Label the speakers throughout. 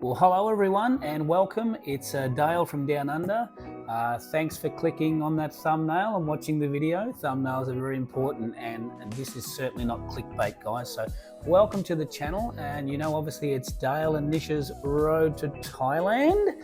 Speaker 1: Well, hello everyone and welcome. It's Dale from Down Under. Thanks for clicking on that thumbnail and watching the video. Thumbnails are very important and this is certainly not clickbait, guys. So welcome to the channel, and obviously it's Dale and Nisha's Road to Thailand.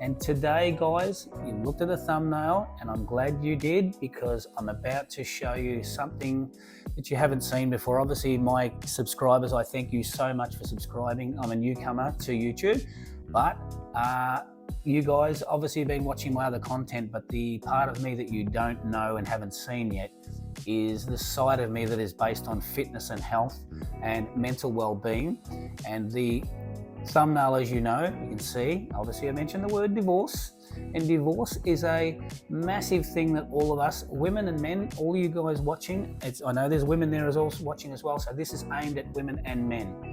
Speaker 1: And today, guys, you looked at the thumbnail and I'm glad you did, because I'm about to show you something that you haven't seen before. Obviously, my subscribers, I thank you so much for subscribing. I'm a newcomer to YouTube, but you guys obviously have been watching my other content, but the part of me that you don't know and haven't seen yet is the side of me that is based on fitness and health and mental well-being. And the thumbnail, as you can see, obviously I mentioned the word divorce, and divorce is a massive thing that all of us, women and men, all you guys watching, I know there's women there as also watching as well, so this is aimed at women and men.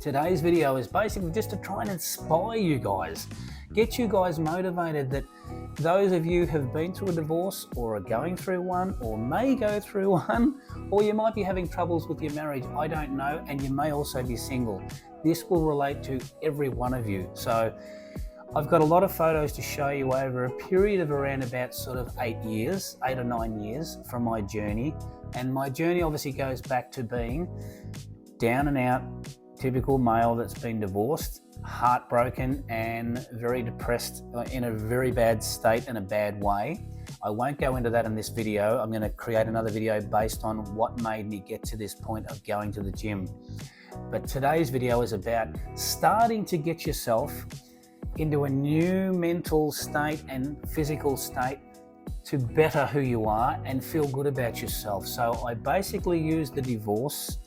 Speaker 1: Today's video is basically just to try and inspire you guys, get you guys motivated, that those of you who have been through a divorce or are going through one or may go through one, or you might be having troubles with your marriage, I don't know, and you may also be single. This will relate to every one of you. So I've got a lot of photos to show you over a period of around about sort of 8 or 9 years from my journey. And my journey obviously goes back to being down and out, typical male that's been divorced, heartbroken and very depressed, in a very bad state and a bad way. I won't go into that in this video. I'm going to create another video based on what made me get to this point of going to the gym. But today's video is about starting to get yourself into a new mental state and physical state to better who you are and feel good about yourself. So I basically used the divorce.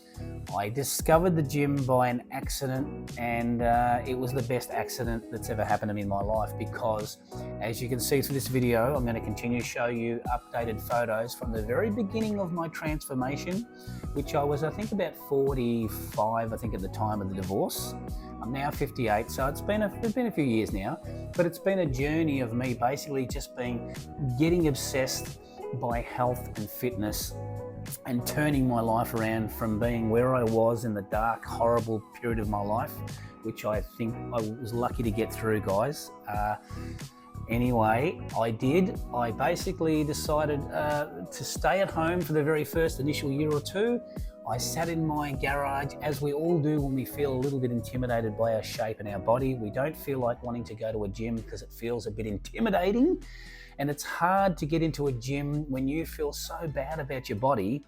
Speaker 1: I discovered the gym by an accident, and it was the best accident that's ever happened to me in my life, because as you can see through this video, I'm going to continue to show you updated photos from the very beginning of my transformation, which I was, I think, about 45, I think, at the time of the divorce. I'm now 58, so it's been a few years now, but it's been a journey of me basically just getting obsessed by health and fitness, and turning my life around from being where I was in the dark, horrible period of my life, which I think I was lucky to get through, guys. Anyway, I basically decided to stay at home for the very first initial year or two. I sat in my garage, as we all do when we feel a little bit intimidated by our shape and our body. We don't feel like wanting to go to a gym because it feels a bit intimidating. And it's hard to get into a gym when you feel so bad about your body,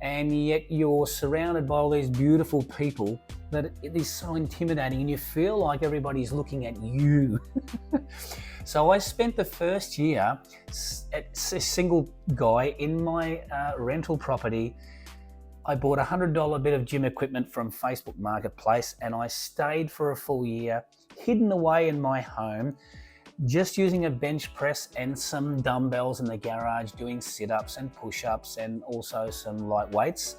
Speaker 1: and yet you're surrounded by all these beautiful people that it is so intimidating and you feel like everybody's looking at you. So I spent the first year as a single guy in my rental property. I bought a $100 bit of gym equipment from Facebook Marketplace, and I stayed for a full year, hidden away in my home, just using a bench press and some dumbbells in the garage, doing sit-ups and push-ups and also some light weights.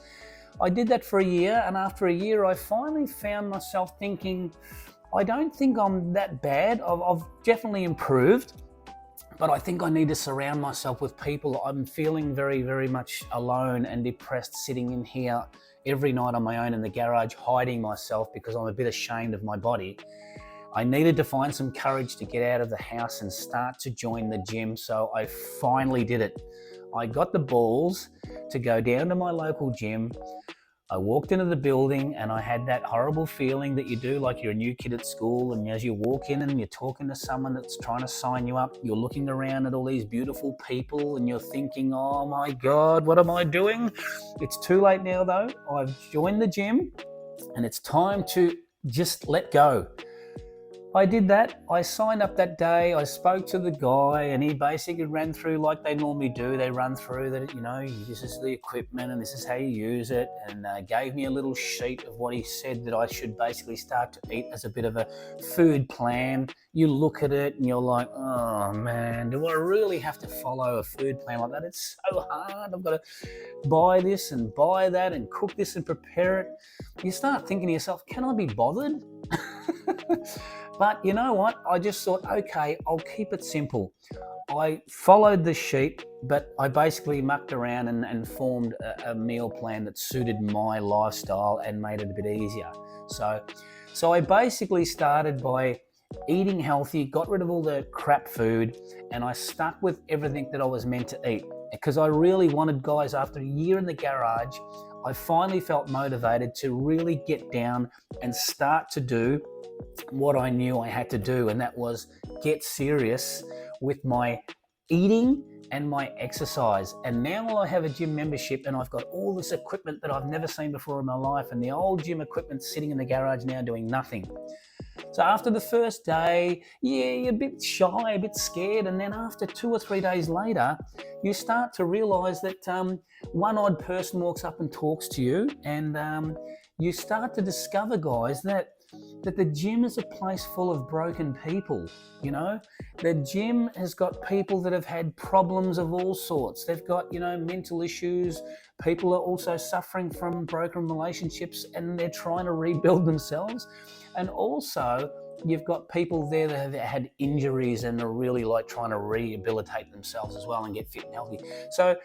Speaker 1: I did that for a year, and after a year I finally found myself thinking, I don't think I'm that bad. I've definitely improved, but I think I need to surround myself with people. I'm feeling very, very much alone and depressed, sitting in here every night on my own in the garage, hiding myself because I'm a bit ashamed of my body. I needed to find some courage to get out of the house and start to join the gym, so I finally did it. I got the balls to go down to my local gym. I walked into the building and I had that horrible feeling that you do, like you're a new kid at school, and as you walk in and you're talking to someone that's trying to sign you up, you're looking around at all these beautiful people and you're thinking, oh my God, what am I doing? It's too late now though. I've joined the gym and it's time to just let go. I did that. I signed up that day. I spoke to the guy and he basically ran through like they normally do. They run through that, this is the equipment and this is how you use it, and gave me a little sheet of what he said that I should basically start to eat as a bit of a food plan. You look at it and you're like, oh man, do I really have to follow a food plan like that? It's so hard. I've got to buy this and buy that and cook this and prepare it. You start thinking to yourself, can I be bothered? But you know what? I just thought, okay, I'll keep it simple. I followed the sheet, but I basically mucked around and formed a meal plan that suited my lifestyle and made it a bit easier. So So I basically started by eating healthy, got rid of all the crap food, and I stuck with everything that I was meant to eat. Because I really wanted, guys, after a year in the garage, I finally felt motivated to really get down and start to do what I knew I had to do, and that was get serious with my eating and my exercise. And now I have a gym membership and I've got all this equipment that I've never seen before in my life, and the old gym equipment sitting in the garage now doing nothing. So after the first day, you're a bit shy, a bit scared, and then after 2 or 3 days later, you start to realise that one odd person walks up and talks to you, and you start to discover, guys, that the gym is a place full of broken people. You know, the gym has got people that have had problems of all sorts. They've got, mental issues. People are also suffering from broken relationships and they're trying to rebuild themselves. And also, you've got people there that have had injuries and are really trying to rehabilitate themselves as well and get fit and healthy. So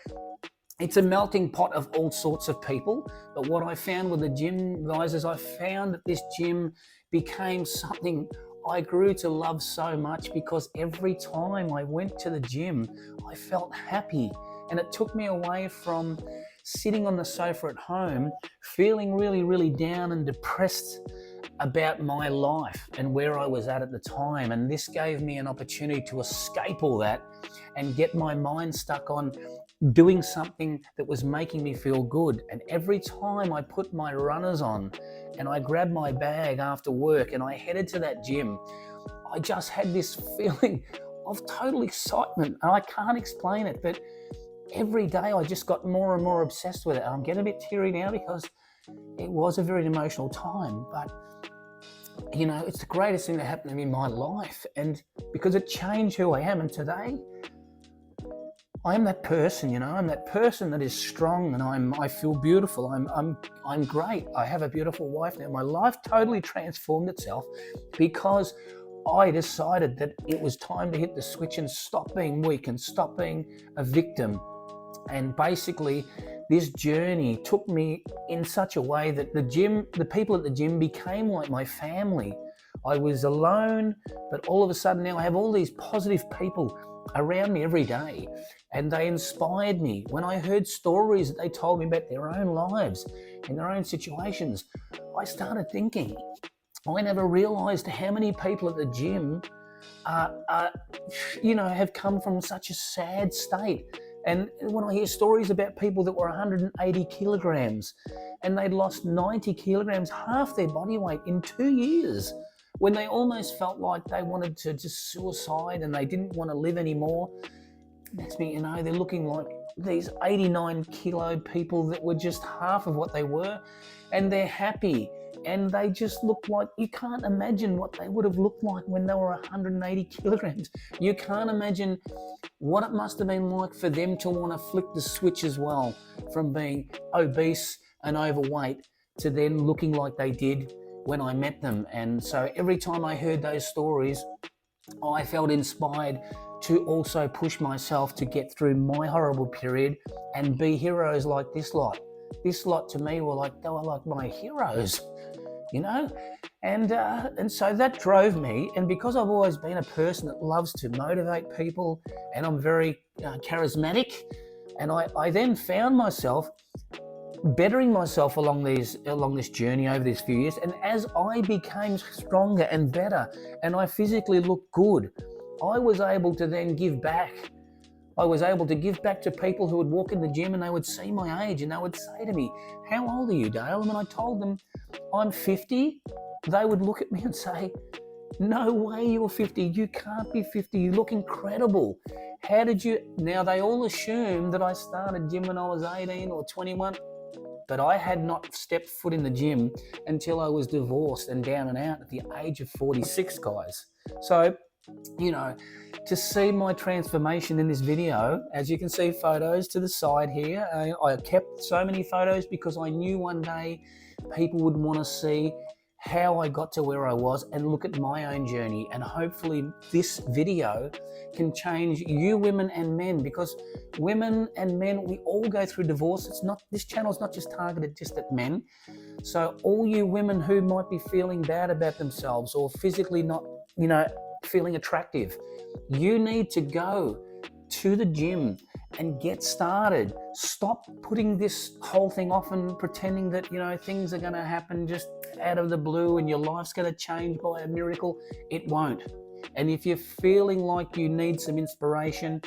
Speaker 1: it's a melting pot of all sorts of people. But what I found with the gym, guys, is I found that this gym became something I grew to love so much, because every time I went to the gym, I felt happy. And it took me away from sitting on the sofa at home, feeling really, really down and depressed about my life and where I was at the time. And this gave me an opportunity to escape all that and get my mind stuck on doing something that was making me feel good. And every time I put my runners on and I grabbed my bag after work and I headed to that gym, I just had this feeling of total excitement. And I can't explain it, but every day I just got more and more obsessed with it. And I'm getting a bit teary now because it was a very emotional time, but it's the greatest thing that happened to me in my life, and because it changed who I am. And today I am that person, I'm that person that is strong, and I feel beautiful. I'm great. I have a beautiful wife now. My life totally transformed itself because I decided that it was time to hit the switch and stop being weak and stop being a victim. And basically, this journey took me in such a way that the people at the gym became like my family. I was alone, but all of a sudden now I have all these positive people around me every day, and they inspired me. When I heard stories that they told me about their own lives and their own situations, I started thinking, I never realized how many people at the gym have come from such a sad state. And when I hear stories about people that were 180 kilograms and they'd lost 90 kilograms, half their body weight in 2 years, when they almost felt like they wanted to just suicide and they didn't want to live anymore. Next thing they're looking like these 89 kilo people that were just half of what they were, and they're happy. And they just look like, you can't imagine what they would have looked like when they were 180 kilograms. You can't imagine what it must have been like for them to want to flick the switch as well, from being obese and overweight to then looking like they did when I met them. And so every time I heard those stories, I felt inspired to also push myself to get through my horrible period and be heroes like this lot. This lot to me they were like my heroes, and so that drove me. And because I've always been a person that loves to motivate people, and I'm very charismatic, and I then found myself bettering myself along this journey over these few years. And as I became stronger and better, and I physically looked good, I was able to then give back. I was able to give back to people who would walk in the gym and they would see my age and they would say to me, "How old are you, Dale?" And when I told them I'm 50, they would look at me and say, "No way you're 50. You can't be 50. You look incredible. How did you?" Now, they all assume that I started gym when I was 18 or 21, but I had not stepped foot in the gym until I was divorced and down and out at the age of 46, guys. So, to see my transformation in this video, as you can see photos to the side here, I kept so many photos because I knew one day people would want to see how I got to where I was and look at my own journey. And hopefully this video can change you women and men, because women and men, we all go through divorce. This channel is not just targeted just at men. So all you women who might be feeling bad about themselves or physically not, feeling attractive, you need to go to the gym and get started. Stop putting this whole thing off and pretending that, things are going to happen just out of the blue and your life's going to change by a miracle. It won't. And if you're feeling like you need some inspiration,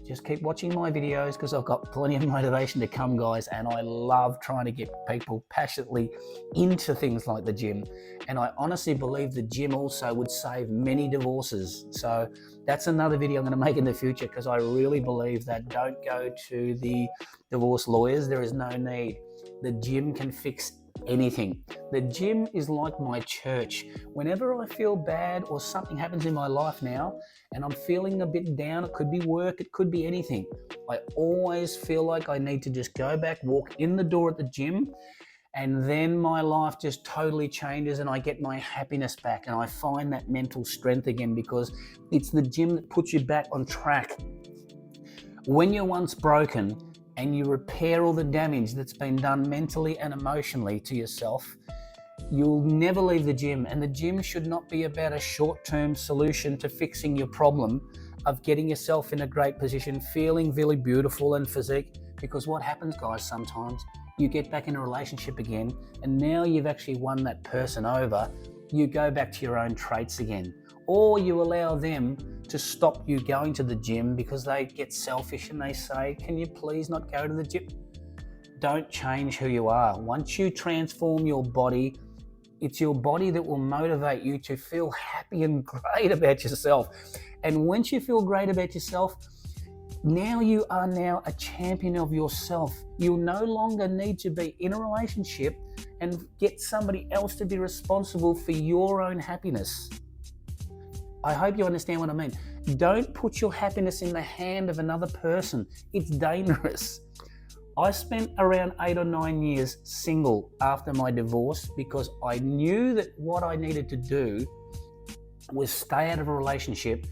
Speaker 1: just keep watching my videos, because I've got plenty of motivation to come, guys. And I love trying to get people passionately into things like the gym. And I honestly believe the gym also would save many divorces. So that's another video I'm going to make in the future, because I really believe that don't go to the divorce lawyers. There is no need. The gym can fix anything. The gym is like my church. Whenever I feel bad or something happens in my life now and I'm feeling a bit down, it could be work, it could be anything, I always feel like I need to just go back, walk in the door at the gym, and then my life just totally changes and I get my happiness back and I find that mental strength again, because it's the gym that puts you back on track. When you're once broken and you repair all the damage that's been done mentally and emotionally to yourself, you'll never leave the gym. And the gym should not be about a short-term solution to fixing your problem of getting yourself in a great position, feeling really beautiful and physique. Because what happens, guys, sometimes you get back in a relationship again, and now you've actually won that person over, you go back to your own traits again. Or you allow them to stop you going to the gym because they get selfish and they say, can you please not go to the gym? Don't change who you are. Once you transform your body, it's your body that will motivate you to feel happy and great about yourself. And once you feel great about yourself, now you are a champion of yourself. You no longer need to be in a relationship and get somebody else to be responsible for your own happiness. I hope you understand what I mean. Don't put your happiness in the hand of another person. It's dangerous. I spent around 8 or 9 years single after my divorce, because I knew that what I needed to do was stay out of a relationship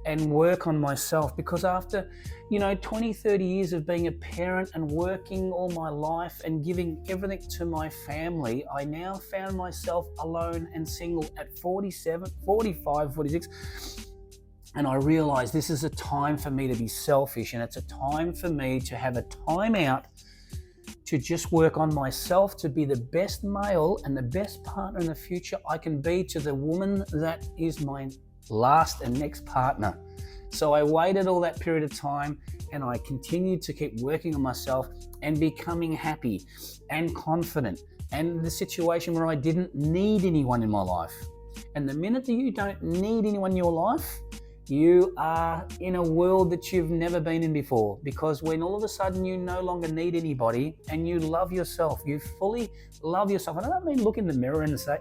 Speaker 1: and work on myself. Because after 20, 30 years of being a parent and working all my life and giving everything to my family, I now found myself alone and single at 47, 45, 46. And I realized this is a time for me to be selfish, and it's a time for me to have a time out to just work on myself, to be the best male and the best partner in the future I can be to the woman that is my last and next partner. So I waited all that period of time, and I continued to keep working on myself and becoming happy and confident, and the situation where I didn't need anyone in my life. And the minute that you don't need anyone in your life, you are in a world that you've never been in before. Because when all of a sudden you no longer need anybody and you love yourself, you fully love yourself. And I don't mean look in the mirror and say,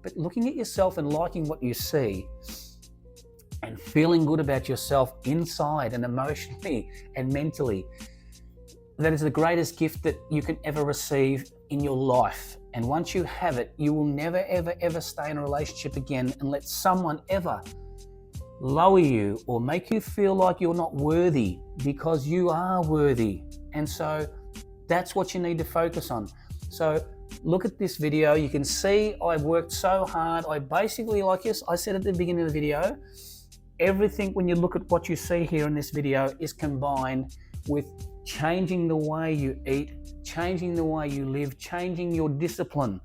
Speaker 1: but looking at yourself and liking what you see and feeling good about yourself inside and emotionally and mentally, that is the greatest gift that you can ever receive in your life. And once you have it, you will never, ever, ever stay in a relationship again and let someone ever lower you or make you feel like you're not worthy, because you are worthy. And so that's what you need to focus on. So look at this video. You can see I've worked so hard. I basically, like I said at the beginning of the video, everything, when you look at what you see here in this video, is combined with changing the way you eat, changing the way you live, changing your discipline.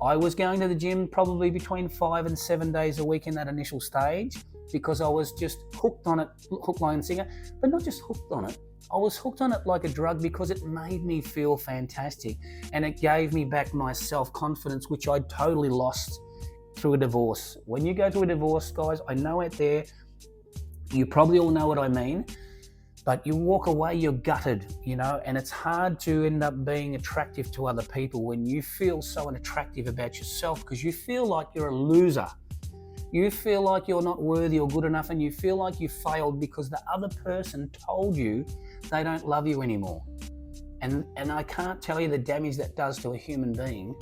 Speaker 1: I was going to the gym probably between 5 and 7 days a week in that initial stage, because I was just hooked on it, hook, line, and sinker. But not just hooked on it, I was hooked on it like a drug, because it made me feel fantastic and it gave me back my self-confidence, which I totally lost through a divorce. When you go through a divorce, guys, I know out there, you probably all know what I mean, but you walk away, you're gutted, and it's hard to end up being attractive to other people when you feel so unattractive about yourself, because you feel like you're a loser. You feel like you're not worthy or good enough, and you feel like you failed because the other person told you they don't love you anymore. And I can't tell you the damage that does to a human being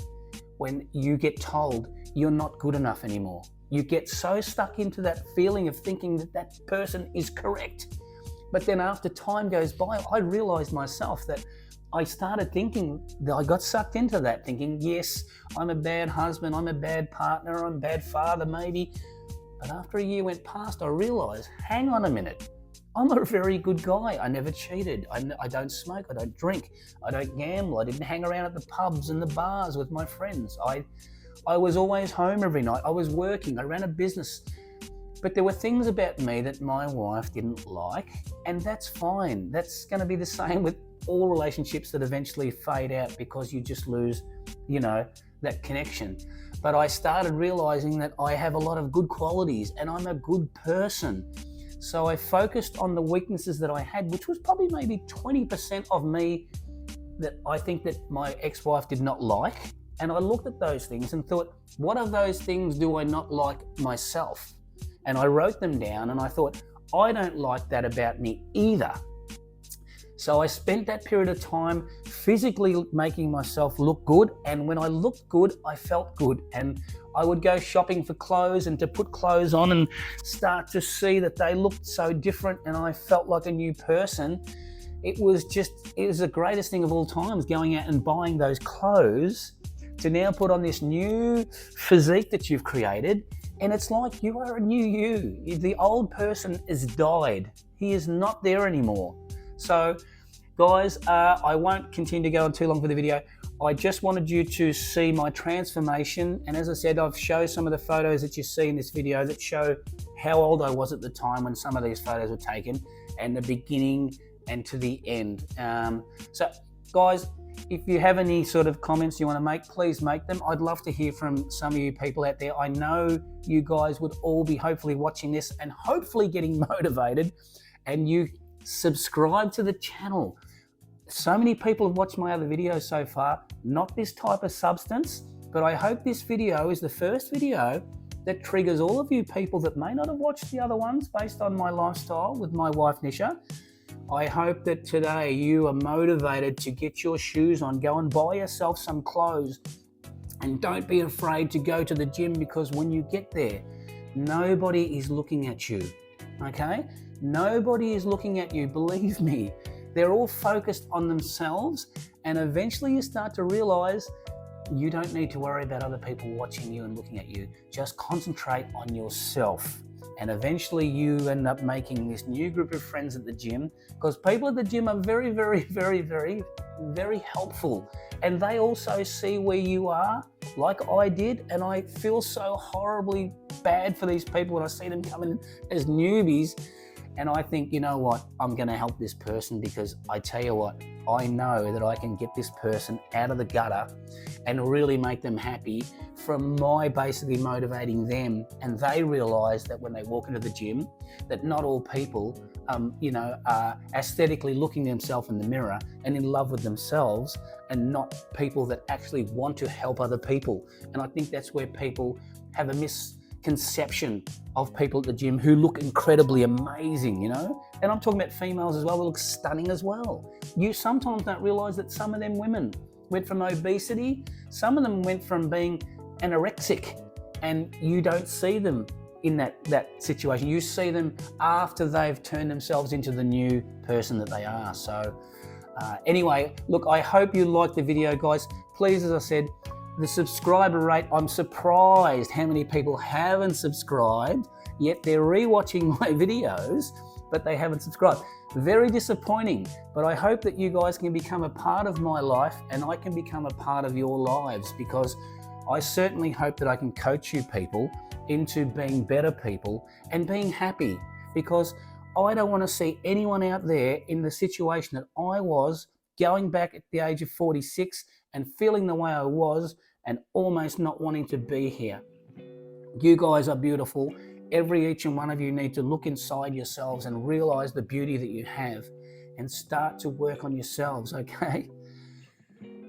Speaker 1: when you get told you're not good enough anymore. You get so stuck into that feeling of thinking that that person is correct. But then after time goes by, I realized myself that I started thinking that I got sucked into that, thinking, yes, I'm a bad husband, I'm a bad partner, I'm a bad father maybe. But after a year went past, I realized, hang on a minute, I'm a very good guy. I never cheated. I don't smoke, I don't drink, I don't gamble, I didn't hang around at the pubs and the bars with my friends. I was always home every night. I was working, I ran a business. But there were things about me that my wife didn't like, and that's fine. That's going to be the same with all relationships that eventually fade out because you just lose, that connection. But I started realizing that I have a lot of good qualities and I'm a good person. So I focused on the weaknesses that I had, which was probably maybe 20% of me that I think that my ex-wife did not like. And I looked at those things and thought, what of those things do I not like myself? And I wrote them down and I thought, I don't like that about me either. So I spent that period of time physically making myself look good. And when I looked good, I felt good. And I would go shopping for clothes and to put clothes on and start to see that they looked so different and I felt like a new person. It was the greatest thing of all times, going out and buying those clothes to now put on this new physique that you've created. And it's like you are a new you. The old person has died. He is not there anymore. So guys, I won't continue to go on too long for the video. I just wanted you to see my transformation. And as I said, I've shown some of the photos that you see in this video that show how old I was at the time when some of these photos were taken, and the beginning and to the end. So guys, if you have any sort of comments you want to make, please make them. I'd love to hear from some of you people out there. I know you guys would all be hopefully watching this and hopefully getting motivated, and you subscribe to the channel. So many people have watched my other videos so far, not this type of substance, but I hope this video is the first video that triggers all of you people that may not have watched the other ones based on my lifestyle with my wife Nisha. I hope that today you are motivated to get your shoes on, go and buy yourself some clothes, and don't be afraid to go to the gym, because when you get there, nobody is looking at you, okay? Nobody is looking at you, believe me. They're all focused on themselves, and eventually you start to realize you don't need to worry about other people watching you and looking at you. Just concentrate on yourself. And eventually you end up making this new group of friends at the gym, because people at the gym are very, very, very, very, very helpful. And they also see where you are, like I did. And I feel so horribly bad for these people when I see them coming as newbies. And I think, you know what, I'm going to help this person, because I tell you what, I know that I can get this person out of the gutter and really make them happy from my basically motivating them. And they realize that when they walk into the gym, that not all people, are aesthetically looking themselves in the mirror and in love with themselves, and not people that actually want to help other people. And I think that's where people have a misconception of people at the gym who look incredibly amazing, and I'm talking about females as well, who look stunning as well. You sometimes don't realize that some of them women went from obesity, some of them went from being anorexic, and you don't see them in that situation. You see them after they've turned themselves into the new person that they are. So anyway, look, I hope you liked the video, guys. Please, as I said, the subscriber rate, I'm surprised how many people haven't subscribed, yet they're rewatching my videos, but they haven't subscribed. Very disappointing, but I hope that you guys can become a part of my life and I can become a part of your lives, because I certainly hope that I can coach you people into being better people and being happy, because I don't want to see anyone out there in the situation that I was, going back at the age of 46 and feeling the way I was and almost not wanting to be here. You guys are beautiful. Each and one of you need to look inside yourselves and realize the beauty that you have and start to work on yourselves, okay?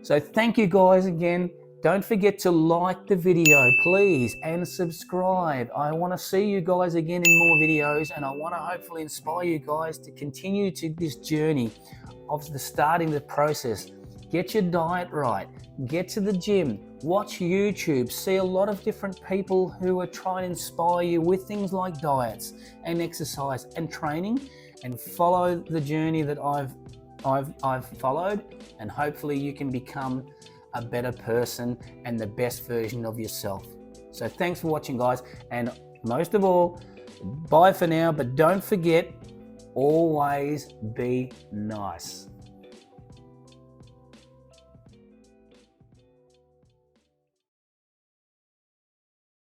Speaker 1: So thank you guys again. Don't forget to like the video, please, and subscribe. I want to see you guys again in more videos, and I want to hopefully inspire you guys to continue to this journey of starting the process, Get your diet right, get to the gym, watch YouTube, see a lot of different people who are trying to inspire you with things like diets and exercise and training, and follow the journey that I've followed, and hopefully you can become a better person and the best version of yourself. So thanks for watching, guys, and most of all, bye for now, but don't forget, always be nice.